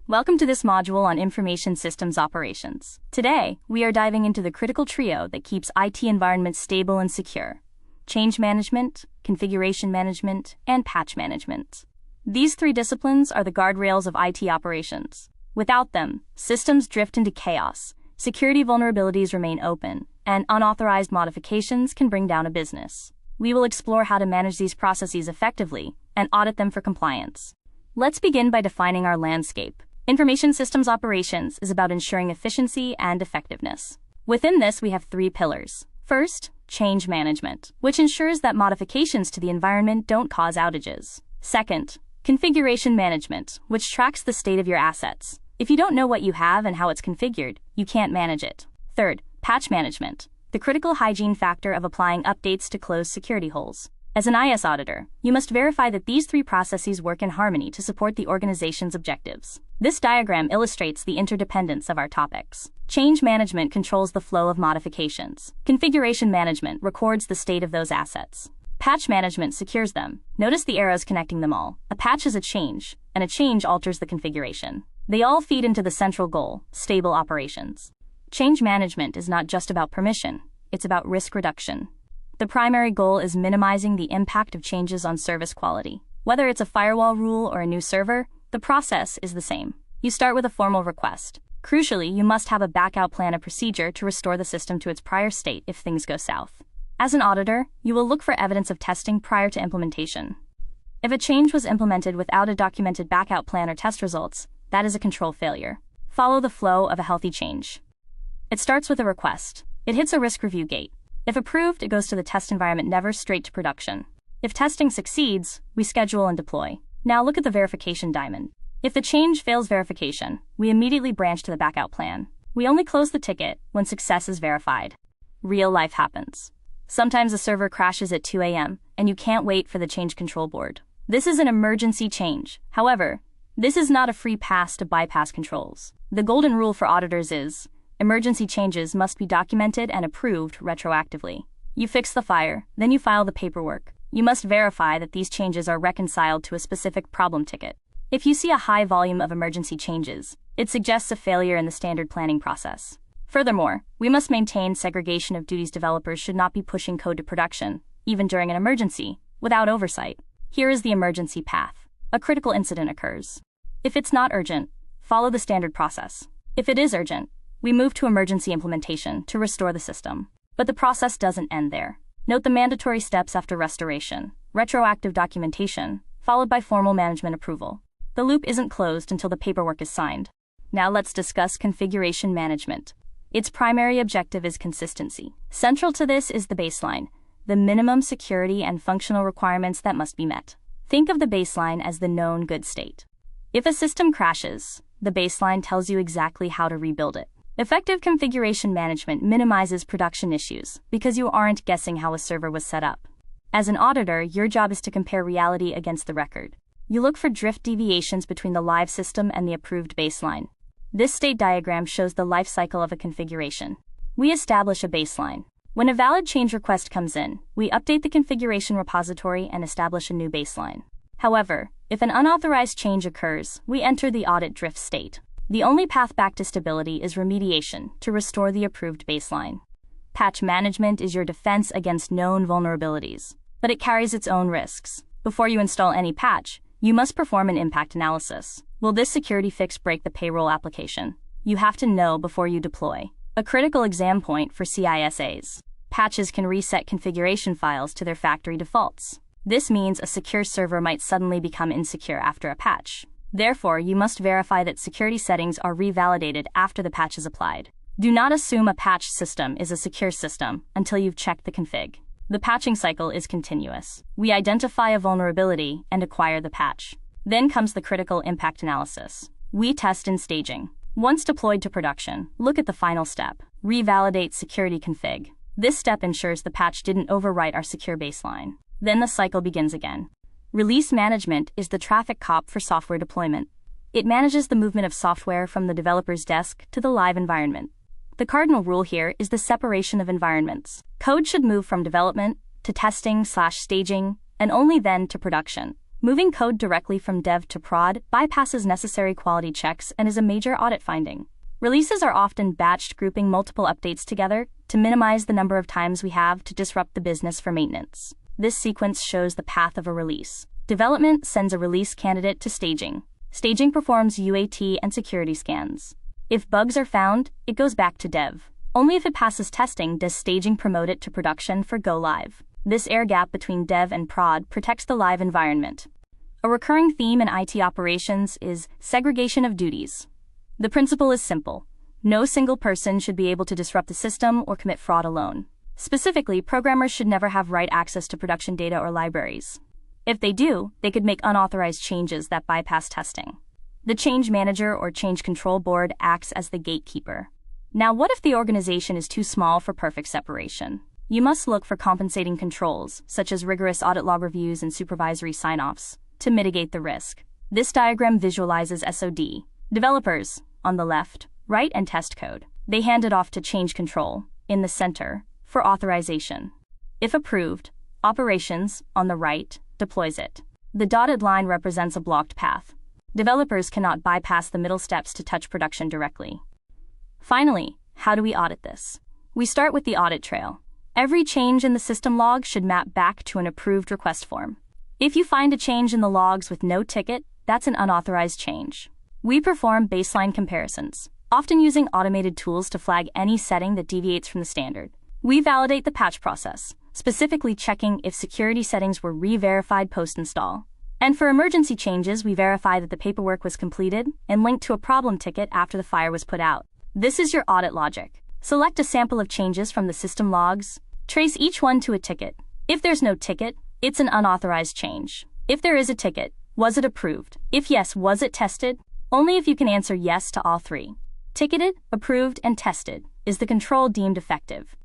Welcome to this module on Information Systems Operations. Today, we are diving into the critical trio that keeps IT environments stable and secure: change management, configuration management, and patch management. These three disciplines are the guardrails of IT operations. Without them, systems drift into chaos, security vulnerabilities remain open, and unauthorized modifications can bring down a business. We will explore how to manage these processes effectively and audit them for compliance. Let's begin by defining our landscape. Information systems operations is about ensuring efficiency and effectiveness. Within this, we have three pillars. First, change management, which ensures that modifications to the environment don't cause outages. Second, configuration management, which tracks the state of your assets. If you don't know what you have and how it's configured, you can't manage it. Third, patch management, the critical hygiene factor of applying updates to close security holes. As an IS auditor, you must verify that these three processes work in harmony to support the organization's objectives. This diagram illustrates the interdependence of our topics. Change management controls the flow of modifications. Configuration management records the state of those assets. Patch management secures them. Notice the arrows connecting them all. A patch is a change, and a change alters the configuration. They all feed into the central goal: stable operations. Change management is not just about permission, it's about risk reduction. The primary goal is minimizing the impact of changes on service quality. Whether it's a firewall rule or a new server, the process is the same. You start with a formal request. Crucially, you must have a backup plan, a procedure to restore the system to its prior state if things go south. As an auditor, you will look for evidence of testing prior to implementation. If a change was implemented without a documented backup plan or test results, that is a control failure. Follow the flow of a healthy change. It starts with a request. It hits a risk review gate. If approved, it goes to the test environment, never straight to production. If testing succeeds, we schedule and deploy. Now look at the verification diamond. If the change fails verification, we immediately branch to the backup plan. We only close the ticket when success is verified. Real life happens. Sometimes a server crashes at 2 a.m., and you can't wait for the change control board. This is an emergency change. However, this is not a free pass to bypass controls. The golden rule for auditors is: emergency changes must be documented and approved retroactively. You fix the fire, then you file the paperwork. You must verify that these changes are reconciled to a specific problem ticket. If you see a high volume of emergency changes, it suggests a failure in the standard planning process. Furthermore, we must maintain segregation of duties. Developers should not be pushing code to production, even during an emergency, without oversight. Here is the emergency path. A critical incident occurs. If it's not urgent, follow the standard process. If it is urgent, we move to emergency implementation to restore the system. But the process doesn't end there. Note the mandatory steps after restoration: retroactive documentation, followed by formal management approval. The loop isn't closed until the paperwork is signed. Now let's discuss configuration management. Its primary objective is consistency. Central to this is the baseline, the minimum security and functional requirements that must be met. Think of the baseline as the known good state. If a system crashes, the baseline tells you exactly how to rebuild it. Effective configuration management minimizes production issues because you aren't guessing how a server was set up. As an auditor, your job is to compare reality against the record. You look for drift deviations between the live system and the approved baseline. This state diagram shows the life cycle of a configuration. We establish a baseline. When a valid change request comes in, we update the configuration repository and establish a new baseline. However, if an unauthorized change occurs, we enter the audit drift state. The only path back to stability is remediation to restore the approved baseline. Patch management is your defense against known vulnerabilities, but it carries its own risks. Before you install any patch, you must perform an impact analysis. Will this security fix break the payroll application? You have to know before you deploy. A critical exam point for CISAs. Patches can reset configuration files to their factory defaults. This means a secure server might suddenly become insecure after a patch. Therefore, you must verify that security settings are revalidated after the patch is applied. Do not assume a patched system is a secure system until you've checked the config. The patching cycle is continuous. We identify a vulnerability and acquire the patch. Then comes the critical impact analysis. We test in staging. Once deployed to production, look at the final step: revalidate security config. This step ensures the patch didn't overwrite our secure baseline. Then the cycle begins again. Release management is the traffic cop for software deployment. It manages the movement of software from the developer's desk to the live environment. The cardinal rule here is the separation of environments. Code should move from development to testing/staging, and only then to production. Moving code directly from dev to prod bypasses necessary quality checks and is a major audit finding. Releases are often batched, grouping multiple updates together to minimize the number of times we have to disrupt the business for maintenance. This sequence shows the path of a release. Development sends a release candidate to staging. Staging performs UAT and security scans. If bugs are found, it goes back to dev. Only if it passes testing does staging promote it to production for go live. This air gap between dev and prod protects the live environment. A recurring theme in IT operations is segregation of duties. The principle is simple. No single person should be able to disrupt the system or commit fraud alone. Specifically, programmers should never have write access to production data or libraries. If they do, they could make unauthorized changes that bypass testing. The change manager or change control board acts as the gatekeeper. Now, what if the organization is too small for perfect separation? You must look for compensating controls, such as rigorous audit log reviews and supervisory sign-offs, to mitigate the risk. This diagram visualizes SOD. Developers, on the left, write and test code. They hand it off to change control, in the center, for authorization. If approved, operations, on the right, deploys it. The dotted line represents a blocked path. Developers cannot bypass the middle steps to touch production directly. Finally, how do we audit this? We start with the audit trail. Every change in the system log should map back to an approved request form. If you find a change in the logs with no ticket, that's an unauthorized change. We perform baseline comparisons, often using automated tools to flag any setting that deviates from the standard. We validate the patch process, specifically checking if security settings were re-verified post-install. And for emergency changes, we verify that the paperwork was completed and linked to a problem ticket after the fire was put out. This is your audit logic. Select a sample of changes from the system logs. Trace each one to a ticket. If there's no ticket, it's an unauthorized change. If there is a ticket, was it approved? If yes, was it tested? Only if you can answer yes to all three. Ticketed, approved, and tested is the control deemed effective.